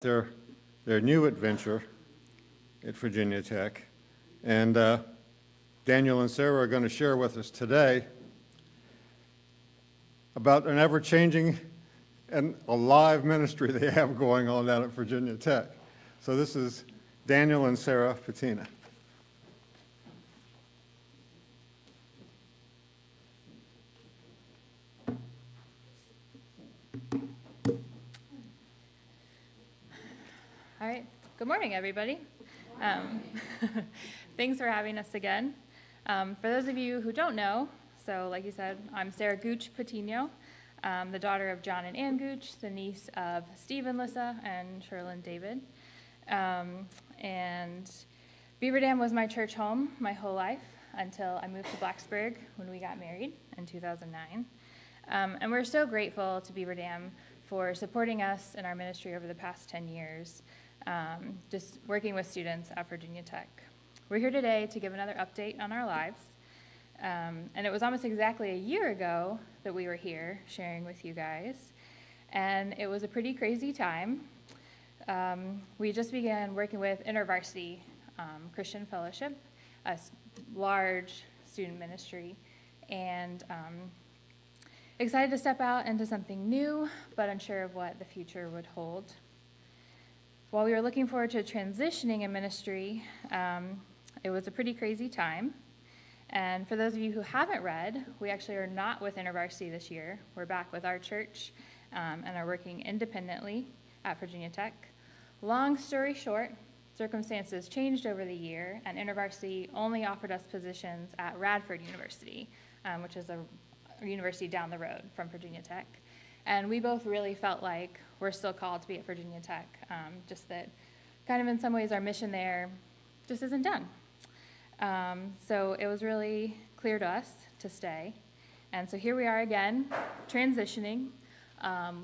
their new adventure at Virginia Tech. And Daniel and Sarah are going to share with us today about an ever-changing and alive ministry they have going on down at Virginia Tech. So this is Daniel and Sarah Patino. All right. Good morning, everybody. Thanks for having us again. For those of you who don't know, so like you said, I'm Sarah Patino, the daughter of John and Ann Gooch, the niece of Steve and Lissa, and Sherlyn David. And Beaver Dam was my church home my whole life until I moved to Blacksburg when we got married in 2009. And we're so grateful to Beaver Dam for supporting us in our ministry over the past 10 years. Just working with students at Virginia Tech. We're here today to give another update on our lives. And it was almost exactly a year ago that we were here sharing with you guys. And it was a pretty crazy time. We just began working with InterVarsity Christian Fellowship, a large student ministry, and excited to step out into something new, but unsure of what the future would hold. While we were looking forward to transitioning in ministry, it was a pretty crazy time. And for those of you who haven't read, we actually are not with InterVarsity this year. We're back with our church and are working independently at Virginia Tech. Long story short, circumstances changed over the year, and InterVarsity only offered us positions at Radford University, which is a university down the road from Virginia Tech. And we both really felt like we're still called to be at Virginia Tech, just that kind of in some ways our mission there just isn't done. So it was really clear to us to stay. And so here we are again, transitioning,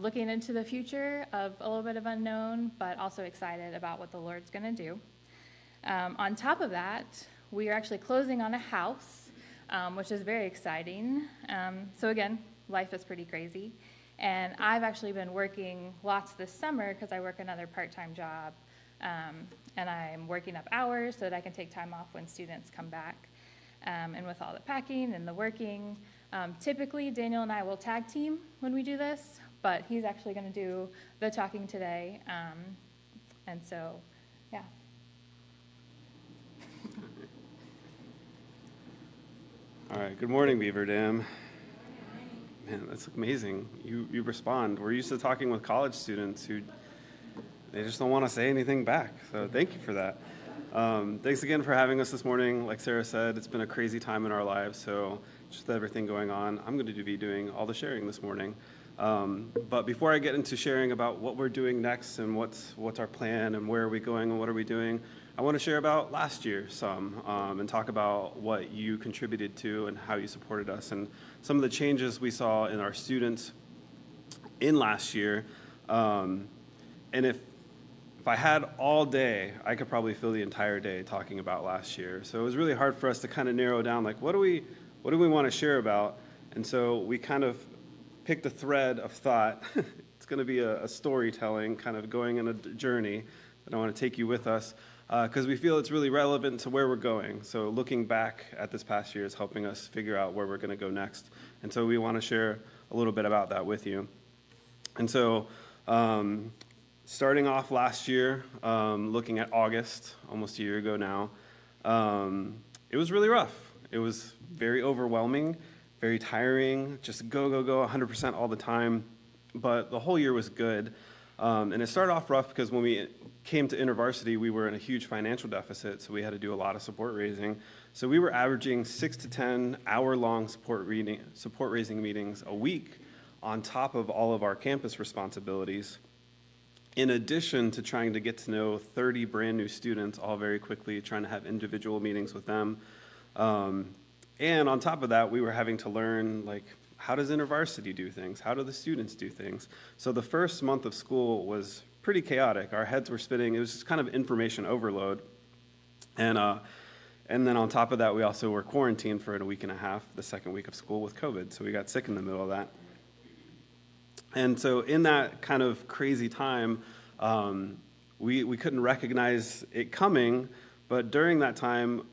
looking into the future of a little bit of unknown, but also excited about what the Lord's going to do. On top of that, we are actually closing on a house, which is very exciting. So again, life is pretty crazy. And I've actually been working lots this summer because I work another part-time job. And I'm working up hours so that I can take time off when students come back. And with all the packing and the working, typically Daniel and I will tag team when we do this, but he's actually going to do the talking today. And so, yeah. All right, good morning, Beaver Dam. Man, that's amazing. You respond. We're used to talking with college students who they just don't want to say anything back. So thank you for that. Thanks again for having us this morning. Like Sarah said, it's been a crazy time in our lives. So just with everything going on, I'm going to be doing all the sharing this morning. But before I get into sharing about what we're doing next and what's our plan and where are we going and what are we doing, I want to share about last year some and talk about what you contributed to and how you supported us and some of the changes we saw in our students in last year. And if I had all day, I could probably fill the entire day talking about last year. So it was really hard for us to kind of narrow down, like, what do we want to share about? And so we kind of picked a thread of thought. It's going to be a storytelling, kind of going on a journey that I want to take you with us. Because we feel it's really relevant to where we're going. So looking back at this past year is helping us figure out where we're going to go next. And so we want to share a little bit about that with you. And so starting off last year, looking at August, almost a year ago now, it was really rough. It was very overwhelming, very tiring, just go, 100% all the time. But the whole year was good. And it started off rough because when we came to InterVarsity, we were in a huge financial deficit, so we had to do a lot of support raising. So we were averaging 6 to 10 hour-long support raising meetings a week on top of all of our campus responsibilities, in addition to trying to get to know 30 brand new students all very quickly, trying to have individual meetings with them. And on top of that, we were having to learn, like, how does InterVarsity do things? How do the students do things? So the first month of school was pretty chaotic. Our heads were spinning. It was just kind of information overload. And then on top of that, we also were quarantined for a week and a half, the second week of school with COVID. So we got sick in the middle of that. And so in that kind of crazy time, we couldn't recognize it coming, but during that time,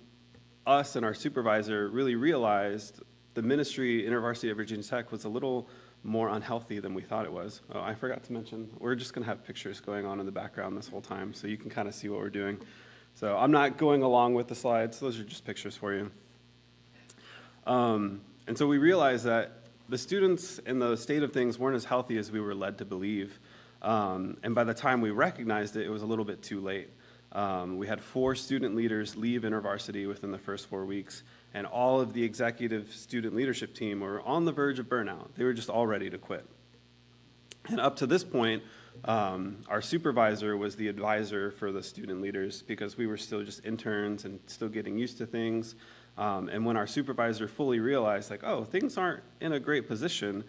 us and our supervisor really realized the ministry, University of Virginia Tech, was a little more unhealthy than we thought it was. Oh, I forgot to mention, we're just going to have pictures going on in the background this whole time, so you can kind of see what we're doing. So I'm not going along with the slides. Those are just pictures for you. And so we realized that the students in the state of things weren't as healthy as we were led to believe. And by the time we recognized it, it was a little bit too late. We had 4 student leaders leave InterVarsity within the first 4 weeks, and all of the executive student leadership team were on the verge of burnout. They were just all ready to quit. And up to this point, our supervisor was the advisor for the student leaders because we were still just interns and still getting used to things. And when our supervisor fully realized, like, oh, things aren't in a great position,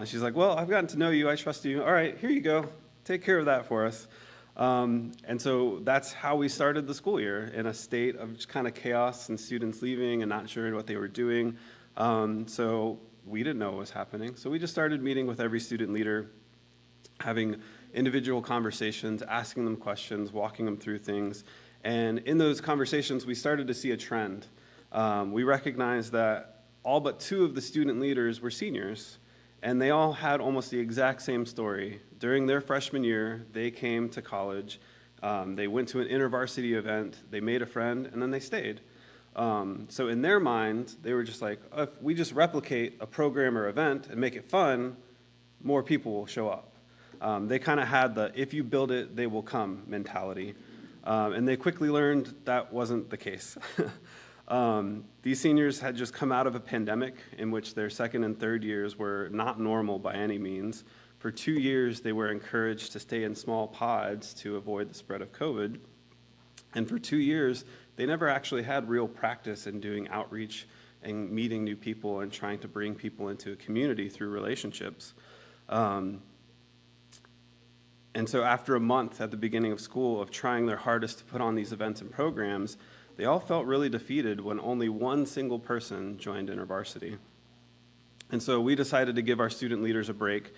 she's like, well, I've gotten to know you. I trust you. All right, here you go. Take care of that for us. And so that's how we started the school year, in a state of just kind of chaos and students leaving and not sure what they were doing. So we didn't know what was happening. So we just started meeting with every student leader, having individual conversations, asking them questions, walking them through things. And in those conversations, we started to see a trend. We recognized that all but 2 of the student leaders were seniors, and they all had almost the exact same story. During their freshman year, they came to college, they went to an InterVarsity event, they made a friend, and then they stayed. So in their mind, they were just like, if we just replicate a program or event and make it fun, more people will show up. They kind of had the if you build it, they will come mentality. And they quickly learned that wasn't the case. These seniors had just come out of a pandemic in which their second and third years were not normal by any means. For 2 years, they were encouraged to stay in small pods to avoid the spread of COVID. And for 2 years, they never actually had real practice in doing outreach and meeting new people and trying to bring people into a community through relationships. And so after a month at the beginning of school of trying their hardest to put on these events and programs, they all felt really defeated when only one single person joined InterVarsity. And so we decided to give our student leaders a break.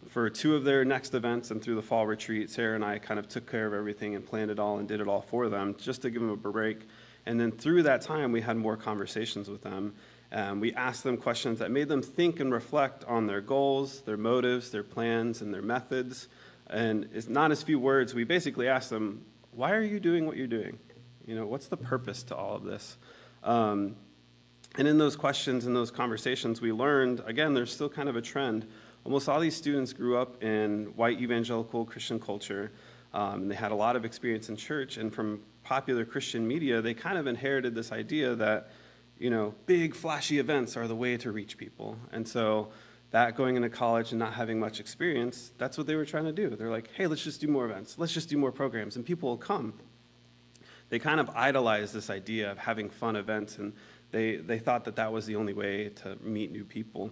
For 2 of their next events and through the fall retreat, Sarah and I kind of took care of everything and planned it all and did it all for them just to give them a break. And then through that time, we had more conversations with them. We asked them questions that made them think and reflect on their goals, their motives, their plans, and their methods. And it's not as few words. We basically asked them, why are you doing what you're doing? You know, what's the purpose to all of this? And in those questions and those conversations, we learned, again, there's still kind of a trend. Almost all these students grew up in white evangelical Christian culture. And they had a lot of experience in church. And from popular Christian media, they kind of inherited this idea that, you know, big flashy events are the way to reach people. And so that going into college and not having much experience, that's what they were trying to do. They're like, hey, let's just do more events. Let's just do more programs, and people will come. They kind of idolized this idea of having fun events, and they thought that that was the only way to meet new people.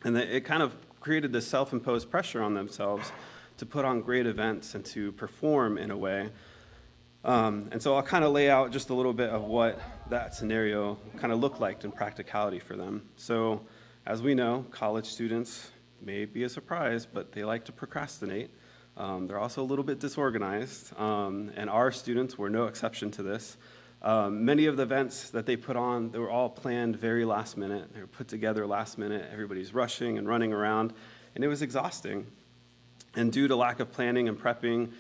And it kind of created this self-imposed pressure on themselves to put on great events and to perform in a way. And so I'll kind of lay out just a little bit of what that scenario kind of looked like in practicality for them. So as we know, college students may be a surprise, but they like to procrastinate. They're also a little bit disorganized, and our students were no exception to this. Many of the events that they put on, they were all planned very last minute. They were put together last minute. Everybody's rushing and running around, and it was exhausting. And due to lack of planning and prepping,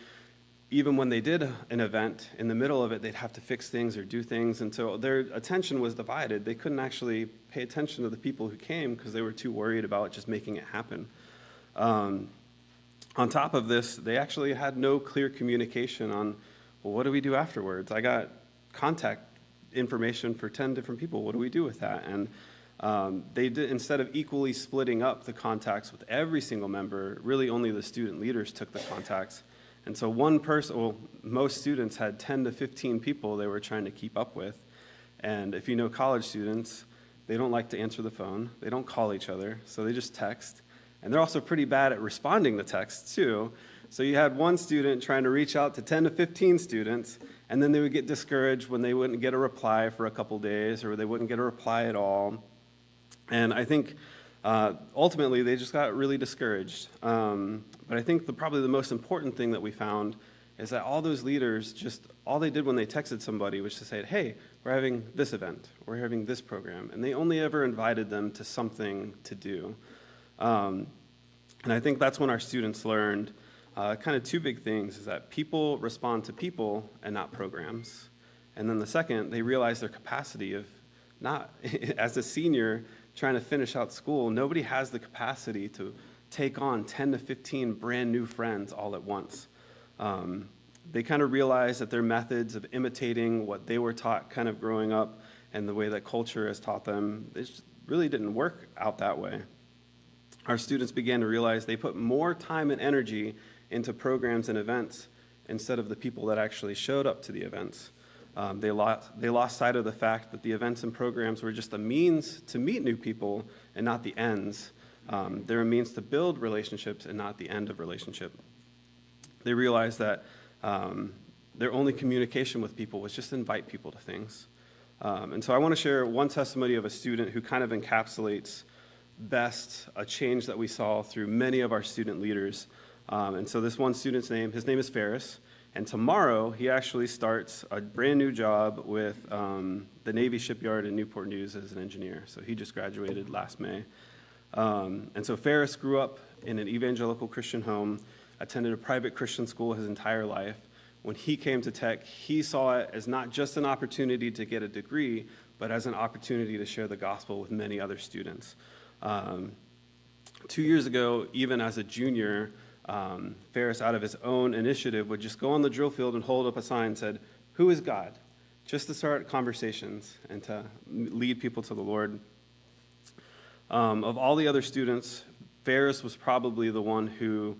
even when they did an event, in the middle of it, they'd have to fix things or do things, and so their attention was divided. They couldn't actually pay attention to the people who came because they were too worried about just making it happen. On top of this, they actually had no clear communication on, well, what do we do afterwards? I got contact information for 10 different people. What do we do with that? And they did, instead of equally splitting up the contacts with every single member, really only the student leaders took the contacts. And so one person, well, most students had 10 to 15 people they were trying to keep up with. And if you know college students, they don't like to answer the phone. They don't call each other, so they just text. And they're also pretty bad at responding to texts, too. So you had one student trying to reach out to 10 to 15 students, and then they would get discouraged when they wouldn't get a reply for a couple days, or they wouldn't get a reply at all. And I think Ultimately, they just got really discouraged. But I think probably the most important thing that we found is that all those leaders, all they did when they texted somebody was to say, hey, we're having this event, we're having this program, and they only ever invited them to something to do. And I think that's when our students learned kind of two big things, is that people respond to people and not programs. And then the second, they realized their capacity of not, as a senior trying to finish out school, nobody has the capacity to take on 10 to 15 brand new friends all at once. They kind of realized that their methods of imitating what they were taught kind of growing up and the way that culture has taught them, it just really didn't work out that way. Our students began to realize they put more time and energy into programs and events instead of the people that actually showed up to the events. They lost sight of the fact that the events and programs were just a means to meet new people and not the ends. They're a means to build relationships and not the end of relationship. They realized that their only communication with people was just invite people to things. And so I want to share one testimony of a student who kind of encapsulates best a change that we saw through many of our student leaders. And so this one student's his name is Ferris, and tomorrow he actually starts a brand new job with the Navy shipyard in Newport News as an engineer. So he just graduated last May. And so Ferris grew up in an evangelical Christian home, attended a private Christian school his entire life. When he came to Tech, he saw it as not just an opportunity to get a degree, but as an opportunity to share the gospel with many other students. 2 years ago, even as a junior, Ferris, out of his own initiative, would just go on the drill field and hold up a sign and said, "Who is God?" Just to start conversations and to lead people to the Lord. Of all the other students, Ferris was probably the one who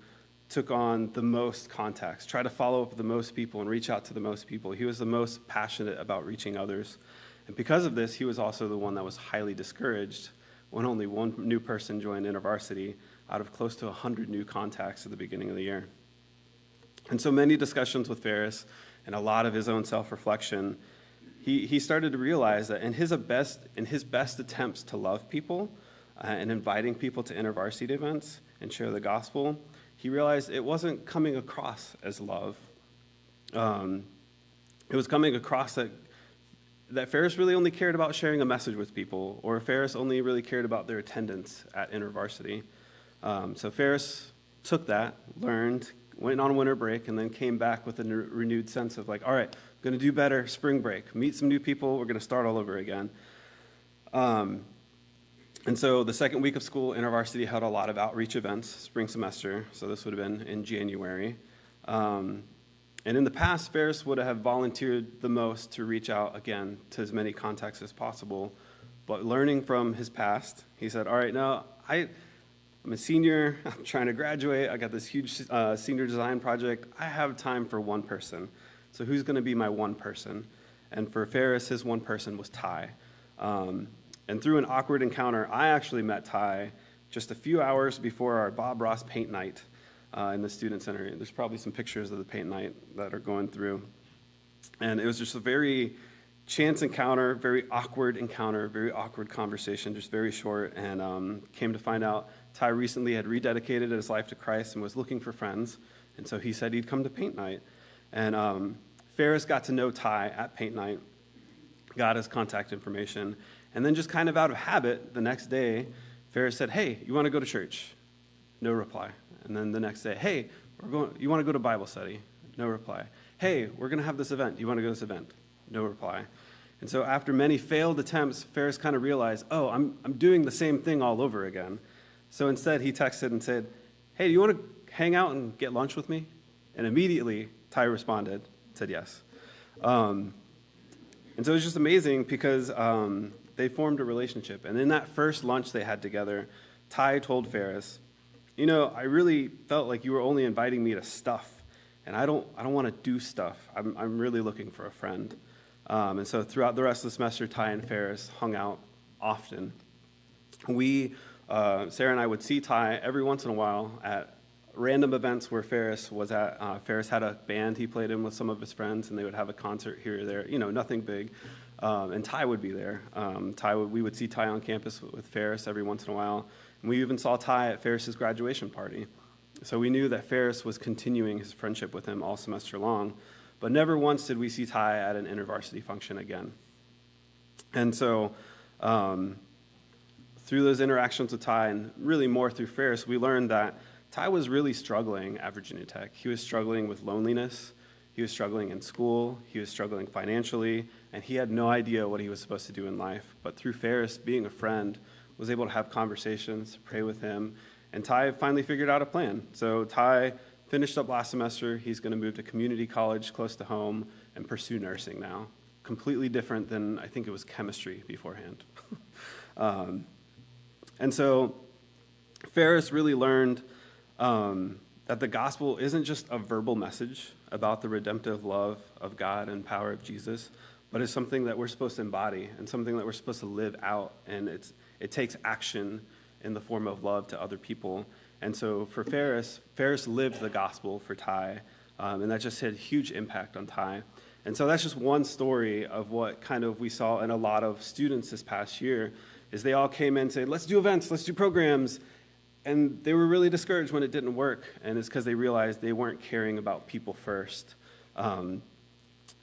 took on the most contacts, tried to follow up with the most people and reach out to the most people. He was the most passionate about reaching others. And because of this, he was also the one that was highly discouraged when only one new person joined InterVarsity out of close to 100 new contacts at the beginning of the year. And so many discussions with Ferris and a lot of his own self-reflection, he started to realize that in his best attempts to love people and inviting people to InterVarsity events and share the gospel, he realized it wasn't coming across as love. It was coming across that Ferris really only cared about sharing a message with people, or Ferris only really cared about their attendance at InterVarsity. So Ferris took that, learned, went on winter break, and then came back with a renewed sense of like, all right, I'm going to do better spring break, meet some new people, we're going to start all over again. And so the second week of school, InterVarsity held a lot of outreach events, spring semester, so this would have been in January. And in the past, Ferris would have volunteered the most to reach out, again, to as many contacts as possible. But learning from his past, he said, all right, now, I'm a senior, I'm trying to graduate, I got this huge senior design project, I have time for one person. So who's going to be my one person? And for Ferris, his one person was Ty. And through an awkward encounter, I actually met Ty just a few hours before our Bob Ross paint night in the Student Center. There's probably some pictures of the paint night that are going through. And it was just a very chance encounter, very awkward conversation, just very short. And came to find out Ty recently had rededicated his life to Christ and was looking for friends. And so he said he'd come to paint night. And Ferris got to know Ty at paint night, got his contact information. And then just kind of out of habit, the next day, Ferris said, hey, you want to go to church? No reply. And then the next day, hey, you want to go to Bible study? No reply. Hey, we're going to have this event. You want to go to this event? No reply. And so after many failed attempts, Ferris kind of realized, oh, I'm doing the same thing all over again. So instead, he texted and said, hey, do you want to hang out and get lunch with me? And immediately, Ty responded, said yes. And so it was just amazing because they formed a relationship. And in that first lunch they had together, Ty told Ferris, you know, I really felt like you were only inviting me to stuff, and I don't want to do stuff. I'm really looking for a friend. And so throughout the rest of the semester, Ty and Ferris hung out often. Sarah and I would see Ty every once in a while at random events where Ferris was at. Ferris had a band he played in with some of his friends, and they would have a concert here or there. You know, nothing big. and Ty would be there. We would see Ty on campus with Ferris every once in a while, and we even saw Ty at Ferris's graduation party. So we knew that Ferris was continuing his friendship with him all semester long, but never once did we see Ty at an InterVarsity function again. And so through those interactions with Ty, and really more through Ferris, we learned that Ty was really struggling at Virginia Tech. He was struggling with loneliness. He was struggling in school. He was struggling financially, and he had no idea what he was supposed to do in life. But through Ferris, being a friend, was able to have conversations, pray with him, and Ty finally figured out a plan. So Ty finished up last semester. He's going to move to community college close to home and pursue nursing now. Completely different than, I think it was chemistry beforehand. And so Ferris really learned that the gospel isn't just a verbal message about the redemptive love of God and power of Jesus, but it's something that we're supposed to embody and something that we're supposed to live out. And it takes action in the form of love to other people. And so for Ferris lived the gospel for Ty, and that just had a huge impact on Ty. And so that's just one story of what kind of we saw in a lot of students this past year, is they all came in and said, let's do events, let's do programs. And they were really discouraged when it didn't work, and it's because they realized they weren't caring about people first.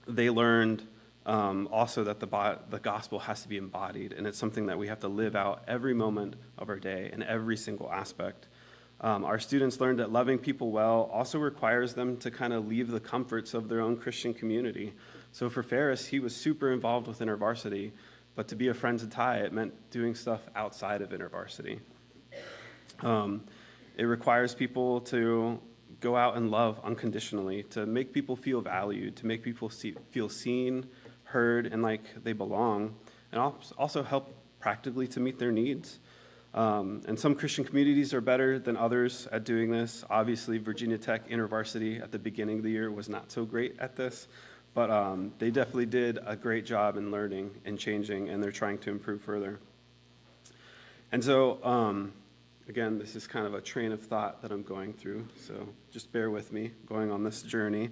They learned also that the gospel has to be embodied, and it's something that we have to live out every moment of our day in every single aspect. Our students learned that loving people well also requires them to kind of leave the comforts of their own Christian community. So for Ferris, he was super involved with InterVarsity, but to be a friend to Ty, it meant doing stuff outside of InterVarsity. It requires people to go out and love unconditionally, to make people feel valued, to make people feel seen, heard, and like they belong, and also help practically to meet their needs. And some Christian communities are better than others at doing this. Obviously, Virginia Tech InterVarsity at the beginning of the year was not so great at this, but they definitely did a great job in learning and changing, and they're trying to improve further. And so, again, this is kind of a train of thought that I'm going through, so just bear with me going on this journey.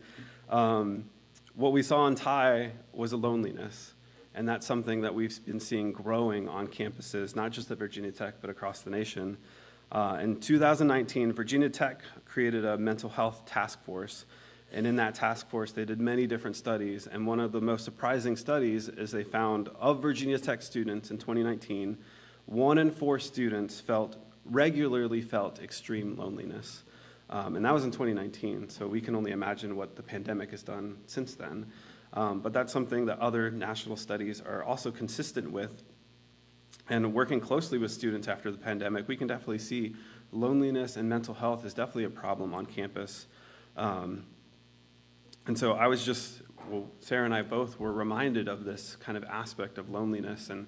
What we saw in Ty was a loneliness. And that's something that we've been seeing growing on campuses, not just at Virginia Tech, but across the nation. In 2019, Virginia Tech created a mental health task force. And in that task force, they did many different studies. And one of the most surprising studies is they found of Virginia Tech students in 2019, 1 in 4 students regularly felt extreme loneliness. And that was in 2019. So we can only imagine what the pandemic has done since then. But that's something that other national studies are also consistent with. And working closely with students after the pandemic, we can definitely see loneliness and mental health is definitely a problem on campus. And so Sarah and I both were reminded of this kind of aspect of loneliness and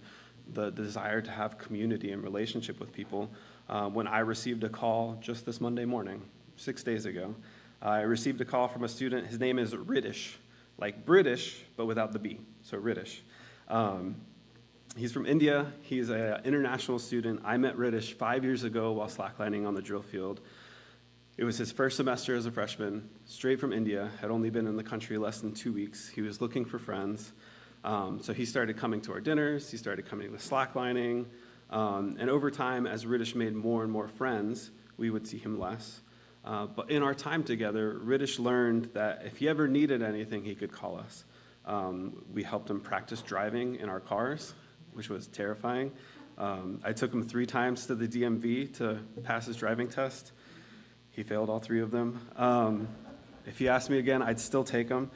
the desire to have community and relationship with people when I received a call just this Monday morning, 6 days ago. I received a call from a student. His name is Riddish. Like British, but without the B, so Riddish. He's from India. He's an international student. I met Riddish 5 years ago while slacklining on the drill field. It was his first semester as a freshman, straight from India, had only been in the country less than 2 weeks. He was looking for friends. So he started coming to our dinners. He started coming to slacklining. And over time, as Riddish made more and more friends, we would see him less. But in our time together, Riddish learned that if he ever needed anything, he could call us. We helped him practice driving in our cars, which was terrifying. I took him 3 times to the DMV to pass his driving test. He failed all 3 of them. If he asked me again, I'd still take him.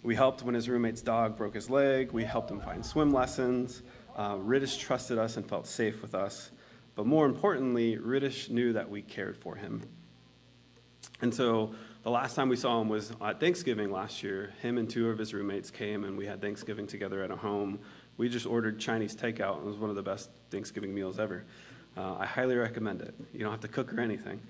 We helped when his roommate's dog broke his leg. We helped him find swim lessons. Riddish trusted us and felt safe with us. But more importantly, Riddish knew that we cared for him. And so the last time we saw him was at Thanksgiving last year. Him and 2 of his roommates came, and we had Thanksgiving together at a home. We just ordered Chinese takeout, and it was one of the best Thanksgiving meals ever. I highly recommend it. You don't have to cook or anything.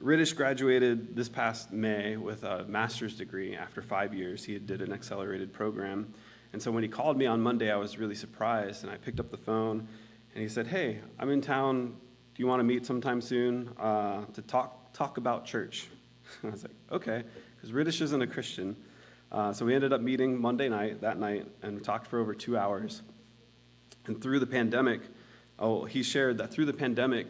Riddish graduated this past May with a master's degree after 5 years. He did an accelerated program. And so when he called me on Monday, I was really surprised, and I picked up the phone, and he said, "Hey, I'm in town. Do you want to meet sometime soon to talk about church?" And I was like, "Okay," because Riddish isn't a Christian. So we ended up meeting that night, and we talked for over 2 hours. And through the pandemic, he shared that through the pandemic,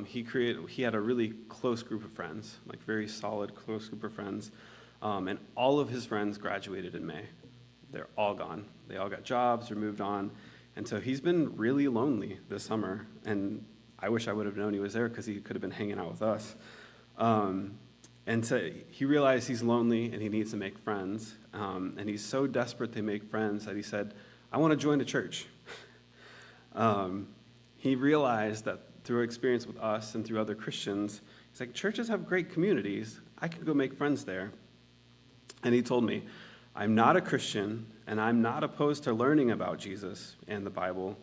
he had a really close group of friends, like very solid, close group of friends. And all of his friends graduated in May. They're all gone. They all got jobs or moved on. And so he's been really lonely this summer. And I wish I would have known he was there because he could have been hanging out with us. And so he realized he's lonely and he needs to make friends. And he's so desperate to make friends that he said, I want to join a church. He realized that through experience with us and through other Christians, he's like, churches have great communities. I could go make friends there. And he told me, I'm not a Christian, and I'm not opposed to learning about Jesus and the Bible,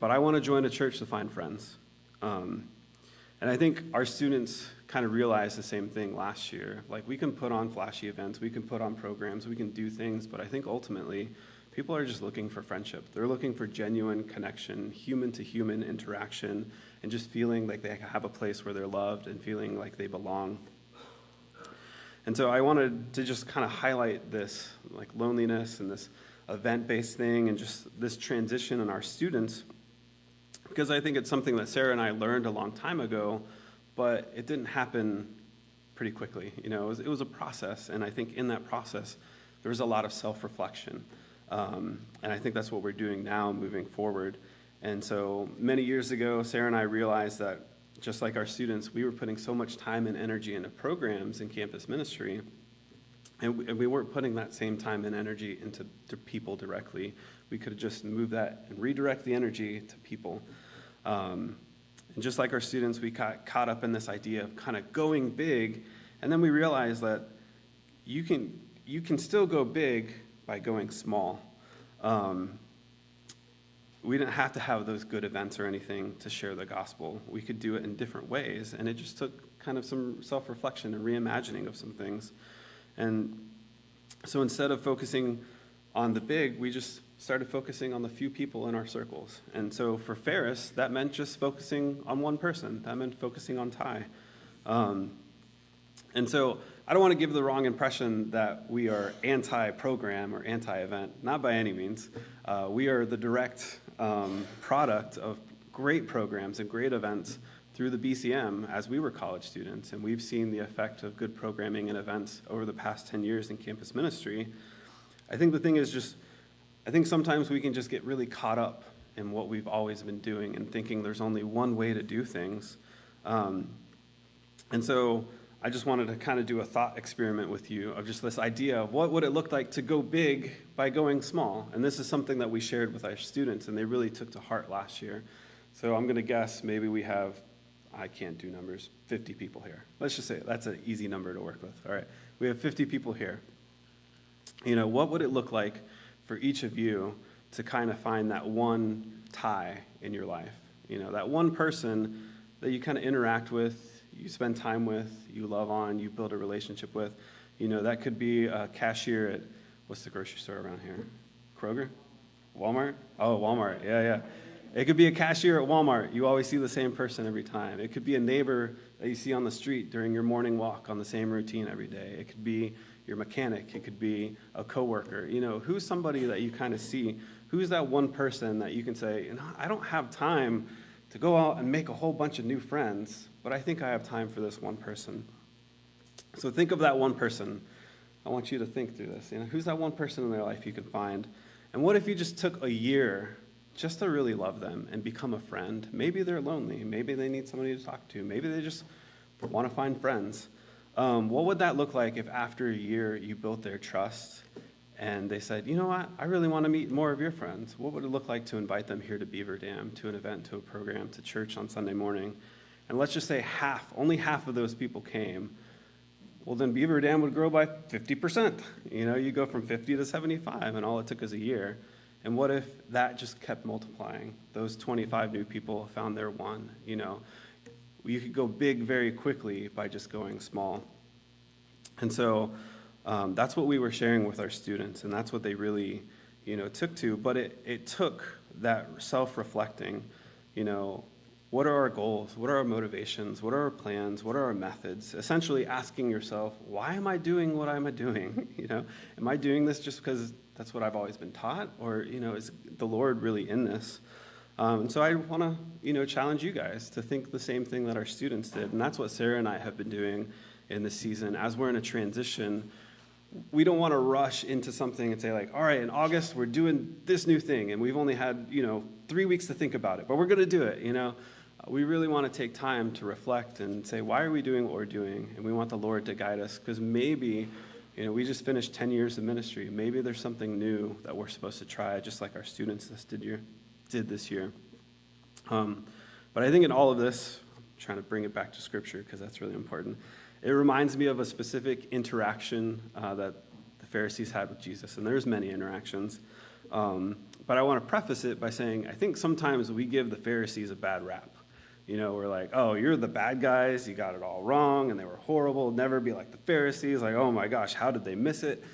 but I want to join a church to find friends. And I think our students kind of realized the same thing last year. Like, we can put on flashy events, we can put on programs, we can do things, but I think ultimately people are just looking for friendship. They're looking for genuine connection, human-to-human interaction, and just feeling like they have a place where they're loved and feeling like they belong. And so I wanted to just kind of highlight this, like, loneliness and this event-based thing and just this transition in our students, because I think it's something that Sarah and I learned a long time ago, but it didn't happen pretty quickly. You know, it was a process, and I think in that process, there was a lot of self-reflection. And I think that's what we're doing now moving forward. And so many years ago, Sarah and I realized that just like our students, we were putting so much time and energy into programs in campus ministry, and we weren't putting that same time and energy into people directly. We could have just moved that and redirect the energy to people. And just like our students, we got caught up in this idea of kind of going big, and then we realized that you can still go big by going small. We didn't have to have those good events or anything to share the gospel. We could do it in different ways, and it just took kind of some self-reflection and reimagining of some things. And so instead of focusing on the big, we just started focusing on the few people in our circles. And so for Ferris, that meant just focusing on one person. That meant focusing on Ty. And so I don't want to give the wrong impression that we are anti-program or anti-event. Not by any means. We are the direct product of great programs and great events through the BCM as we were college students, and we've seen the effect of good programming and events over the past 10 years in campus ministry. I think the thing is just, I think sometimes we can just get really caught up in what we've always been doing and thinking there's only one way to do things. And so I just wanted to kind of do a thought experiment with you of just this idea of what would it look like to go big by going small. And this is something that we shared with our students, and they really took to heart last year. So I'm going to guess maybe we have, I can't do numbers, 50 people here. Let's just say that's an easy number to work with. All right, we have 50 people here. You know, what would it look like for each of you to kind of find that one tie in your life? You know, that one person that you kind of interact with, you spend time with, you love on, you build a relationship with. You know, that could be a cashier at, what's the grocery store around here? Kroger? Walmart? Oh, Walmart, yeah. It could be a cashier at Walmart. You always see the same person every time. It could be a neighbor that you see on the street during your morning walk on the same routine every day. It could be your mechanic. It could be a coworker. You know, who's somebody that you kind of see? Who's that one person that you can say, you know, I don't have time to go out and make a whole bunch of new friends, but I think I have time for this one person. So think of that one person. I want you to think through this. You know, who's that one person in their life you can find? And what if you just took a year just to really love them and become a friend? Maybe they're lonely. Maybe they need somebody to talk to. Maybe they just want to find friends. What would that look like if after a year you built their trust and they said, you know what, I really want to meet more of your friends? What would it look like to invite them here to Beaver Dam, to an event, to a program, to church on Sunday morning? And let's just say only half of those people came. Well, then Beaver Dam would grow by 50%. You know, you go from 50 to 75, and all it took is a year. And what if that just kept multiplying? Those 25 new people found their one. You know, you could go big very quickly by just going small. And so that's what we were sharing with our students, and that's what they really, you know, took to. But it took that self-reflecting, you know, what are our goals? What are our motivations? What are our plans? What are our methods? Essentially asking yourself, why am I doing what I'm doing? Am I doing this just because that's what I've always been taught? Or, is the Lord really in this? And so I want to, challenge you guys to think the same thing that our students did. And that's what Sarah and I have been doing in this season. As we're in a transition, we don't want to rush into something and say like, all right, in August, we're doing this new thing. And we've only had, 3 weeks to think about it, but we're going to do it, We really want to take time to reflect and say, why are we doing what we're doing? And we want the Lord to guide us, because maybe, we just finished 10 years of ministry. Maybe there's something new that we're supposed to try, just like our students did this year. But I think in all of this, I'm trying to bring it back to Scripture, because that's really important. It reminds me of a specific interaction that the Pharisees had with Jesus, and there's many interactions. But I want to preface it by saying I think sometimes we give the Pharisees a bad rap. We're like, oh, you're the bad guys. You got it all wrong, and they were horrible. Never be like the Pharisees. Like, oh my gosh, how did they miss it?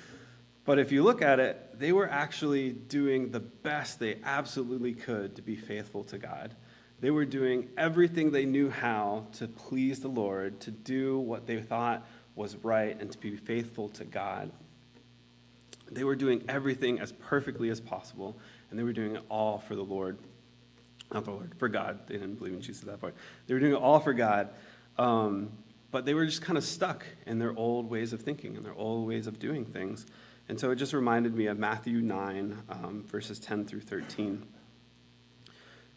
But if you look at it, they were actually doing the best they absolutely could to be faithful to God. They were doing everything they knew how to please the Lord, to do what they thought was right, and to be faithful to God. They were doing everything as perfectly as possible, and they were doing it all for the Lord. Not the Lord, for God. They didn't believe in Jesus at that point. They were doing it all for God, but they were just kind of stuck in their old ways of thinking and their old ways of doing things. And so it just reminded me of Matthew 9, verses 10 through 13.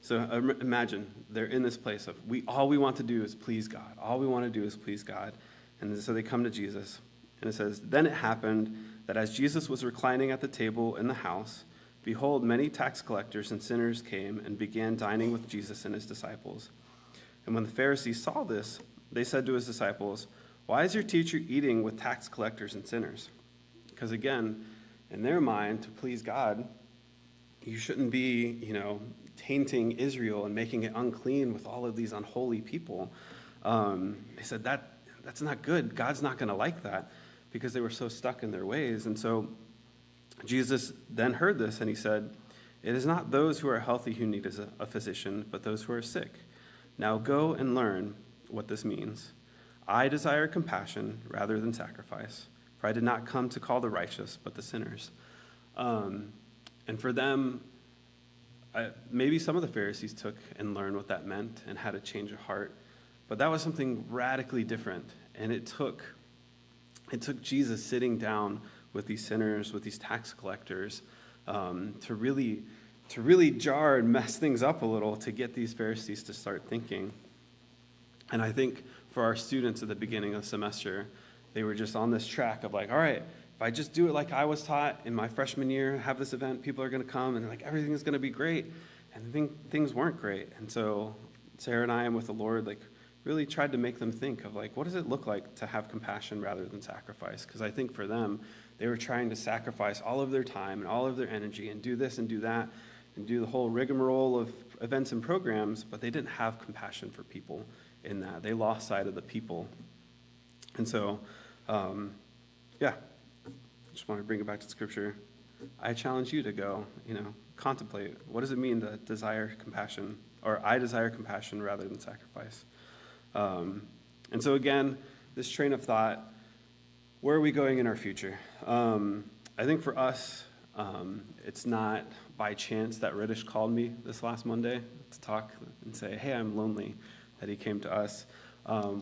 So imagine they're in this place of all we want to do is please God. All we want to do is please God. And so they come to Jesus. And it says, then it happened that as Jesus was reclining at the table in the house, behold, many tax collectors and sinners came and began dining with Jesus and his disciples. And when the Pharisees saw this, they said to his disciples, why is your teacher eating with tax collectors and sinners? Because again, in their mind, to please God, you shouldn't be, tainting Israel and making it unclean with all of these unholy people. They said that's not good. God's not going to like that, because they were so stuck in their ways. And so Jesus then heard this, and he said, it is not those who are healthy who need a physician, but those who are sick. Now go and learn what this means. I desire compassion rather than sacrifice, for I did not come to call the righteous, but the sinners. And for them, maybe some of the Pharisees took and learned what that meant and had a change of heart, but that was something radically different. And it took Jesus sitting down with these sinners, with these tax collectors, to really jar and mess things up a little to get these Pharisees to start thinking. And I think for our students at the beginning of the semester, they were just on this track of like, all right, if I just do it like I was taught in my freshman year, have this event, people are going to come, and like everything is going to be great. And things weren't great. And so Sarah and I, and with the Lord, like really tried to make them think of like, what does it look like to have compassion rather than sacrifice? Because I think for them, they were trying to sacrifice all of their time and all of their energy and do this and do that and do the whole rigmarole of events and programs, but they didn't have compassion for people in that. They lost sight of the people. And so, I just want to bring it back to Scripture. I challenge you to go, contemplate. What does it mean to desire compassion, or I desire compassion rather than sacrifice? And so again, this train of thought, where are we going in our future? I think for us, it's not by chance that Riddish called me this last Monday to talk and say, hey, I'm lonely, that he came to us.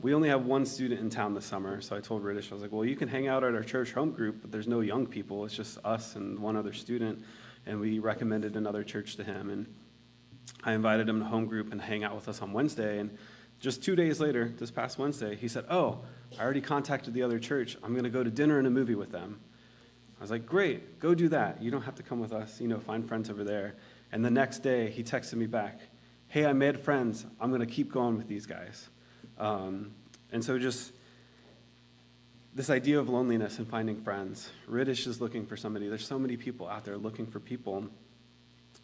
We only have one student in town this summer, so I told Riddish, I was like, well, you can hang out at our church home group, but there's no young people. It's just us and one other student, and we recommended another church to him. And I invited him to home group and hang out with us on Wednesday, and just 2 days later, this past Wednesday, he said, oh, I already contacted the other church. I'm going to go to dinner and a movie with them. I was like, great, go do that. You don't have to come with us. Find friends over there. And the next day, he texted me back, hey, I made friends. I'm going to keep going with these guys. And so just this idea of loneliness and finding friends. Riddish is looking for somebody. There's so many people out there looking for people.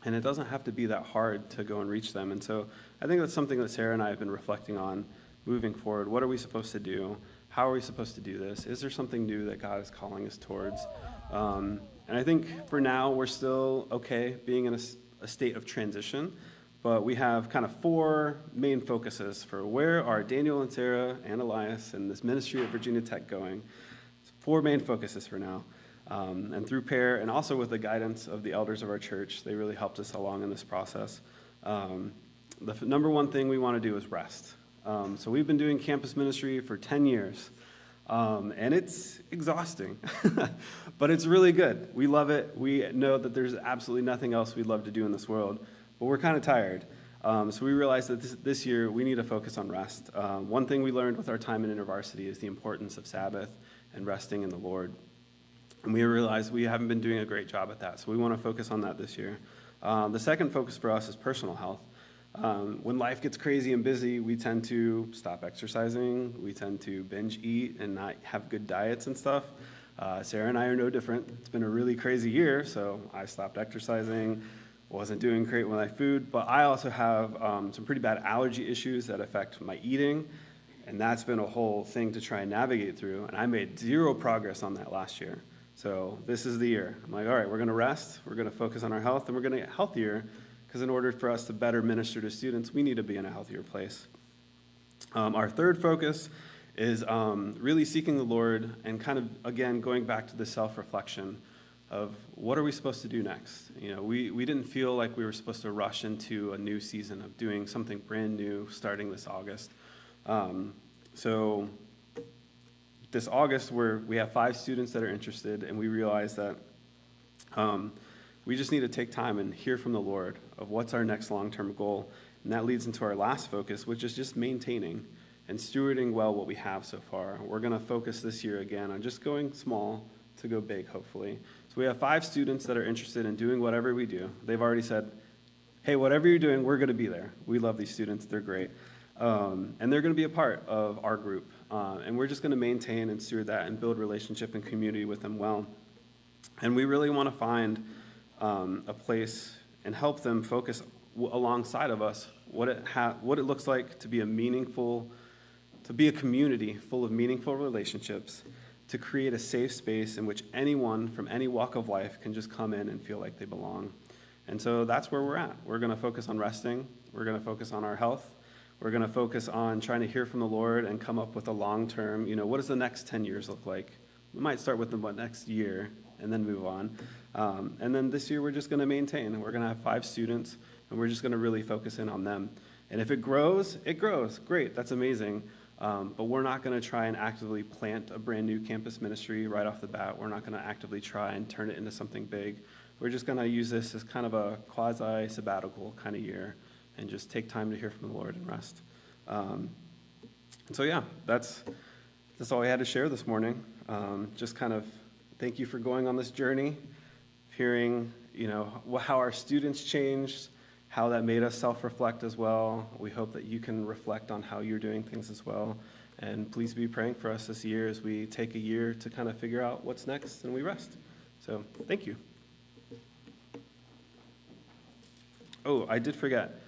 And it doesn't have to be that hard to go and reach them. And so I think that's something that Sarah and I have been reflecting on moving forward. What are we supposed to do? How are we supposed to do this? Is there something new that God is calling us towards? And I think for now, we're still okay being in a state of transition. but we have kind of 4 main focuses for where are Daniel and Sarah and Elias and this ministry at Virginia Tech going. 4 main focuses for now. And through prayer and also with the guidance of the elders of our church, they really helped us along in this process. The number one thing we want to do is rest. So we've been doing campus ministry for 10 years. And it's exhausting, but it's really good. We love it. We know that there's absolutely nothing else we'd love to do in this world, but we're kind of tired. So we realized that this year we need to focus on rest. One thing we learned with our time in InterVarsity is the importance of Sabbath and resting in the Lord. And we realized we haven't been doing a great job at that, so we want to focus on that this year. The second focus for us is personal health. When life gets crazy and busy, we tend to stop exercising, we tend to binge eat and not have good diets and stuff. Sarah and I are no different. It's been a really crazy year, so I stopped exercising, wasn't doing great with my food, but I also have some pretty bad allergy issues that affect my eating, and that's been a whole thing to try and navigate through, and I made 0 progress on that last year. So this is the year. I'm like, all right, we're going to rest, we're going to focus on our health, and we're going to get healthier, because in order for us to better minister to students, we need to be in a healthier place. Our third focus is really seeking the Lord and kind of, again, going back to the self-reflection of what are we supposed to do next? You know, we didn't feel like we were supposed to rush into a new season of doing something brand new starting this August. So this August, we have 5 students that are interested, and we realize that we just need to take time and hear from the Lord of what's our next long-term goal. And that leads into our last focus, which is just maintaining and stewarding well what we have so far. We're going to focus this year again on just going small to go big, hopefully. So we have 5 students that are interested in doing whatever we do. They've already said, hey, whatever you're doing, we're going to be there. We love these students. They're great. And they're going to be a part of our group. And we're just going to maintain and steward that and build relationship and community with them well. And we really want to find a place and help them focus alongside of us what it looks like to be a community full of meaningful relationships, to create a safe space in which anyone from any walk of life can just come in and feel like they belong. And so that's where we're at. We're going to focus on resting. We're going to focus on our health. We're going to focus on trying to hear from the Lord and come up with a long-term, what does the next 10 years look like? We might start with the next year and then move on. And then this year we're just going to maintain. We're going to have 5 students, and we're just going to really focus in on them. And if it grows, it grows. Great, that's amazing. But we're not going to try and actively plant a brand new campus ministry right off the bat. We're not going to actively try and turn it into something big. We're just going to use this as kind of a quasi-sabbatical kind of year and just take time to hear from the Lord and rest. And so, yeah, that's all I had to share this morning. Just kind of thank you for going on this journey, hearing, how our students changed, how that made us self-reflect as well. We hope that you can reflect on how you're doing things as well. And please be praying for us this year as we take a year to kind of figure out what's next and we rest. So, thank you. Oh, I did forget.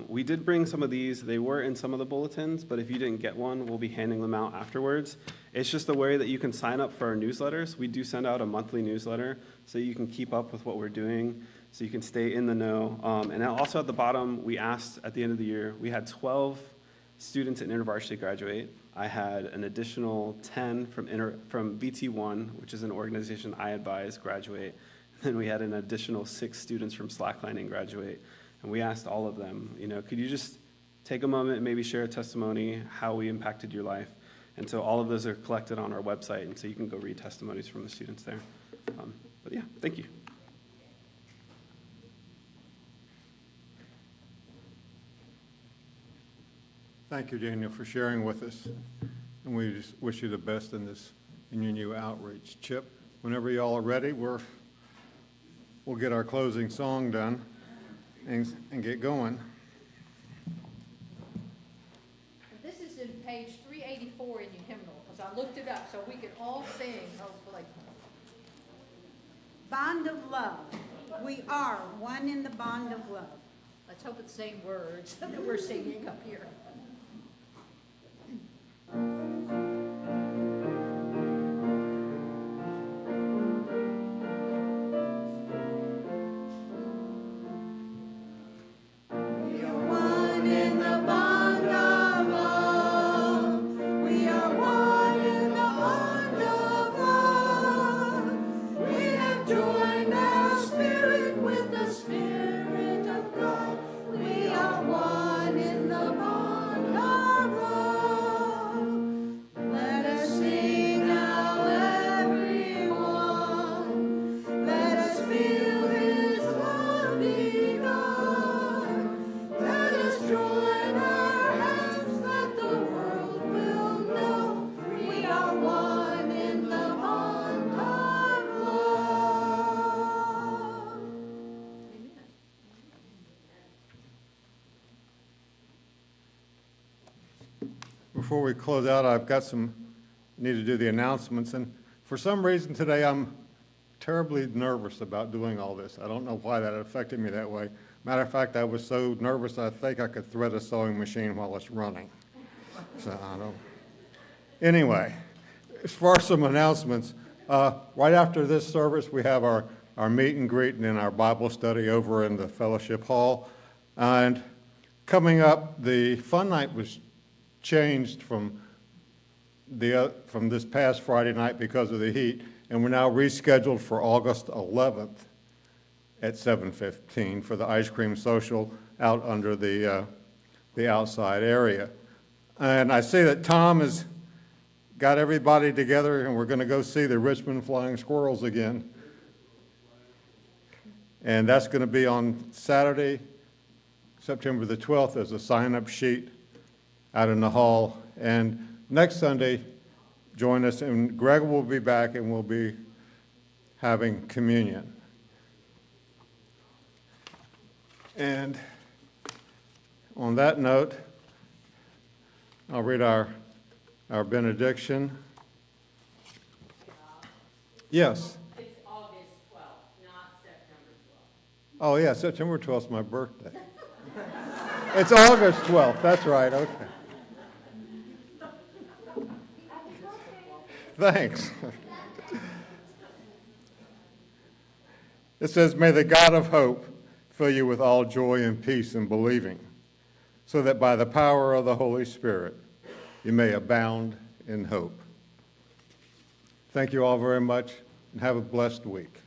We did bring some of these. They were in some of the bulletins, but if you didn't get one, we'll be handing them out afterwards. It's just a way that you can sign up for our newsletters. We do send out a monthly newsletter so you can keep up with what we're doing, so you can stay in the know. And also at the bottom, we asked at the end of the year, we had 12 students at InterVarsity graduate. I had an additional 10 from VT1, which is an organization I advise, graduate. Then we had an additional 6 students from Slacklining graduate. And we asked all of them, could you just take a moment and maybe share a testimony, how we impacted your life? And so all of those are collected on our website, and so you can go read testimonies from the students there. But yeah, thank you. Thank you, Daniel, for sharing with us. And we just wish you the best in your new outreach. Chip, whenever y'all are ready, we'll get our closing song done and get going. This is in page 384 in your hymnal, because I looked it up so we could all sing, hopefully. Bond of love. We are one in the bond of love. Let's hope it's the same words that we're singing up here. before we close out, I've got need to do the announcements, and for some reason today, I'm terribly nervous about doing all this. I don't know why that affected me that way. Matter of fact, I was so nervous I think I could thread a sewing machine while it's running. So I don't. Anyway, as far as some announcements, right after this service, we have our meet and greet and then our Bible study over in the fellowship hall. And coming up, the fun night was changed from this past Friday night because of the heat, and we're now rescheduled for August 11th at 7:15 for the ice cream social out under the outside area. And I see that Tom has got everybody together, and we're going to go see the Richmond Flying Squirrels again. And that's going to be on Saturday, September the 12th. There's a sign-up sheet out in the hall. And next Sunday, join us, and Greg will be back, and we'll be having communion. And on that note, I'll read our benediction. Yes? It's August 12th, not September 12th. Oh, yeah, September 12th is my birthday. It's August 12th, that's right, okay. Thanks. It says, "May the God of hope fill you with all joy and peace in believing, so that by the power of the Holy Spirit you may abound in hope." Thank you all very much, and have a blessed week.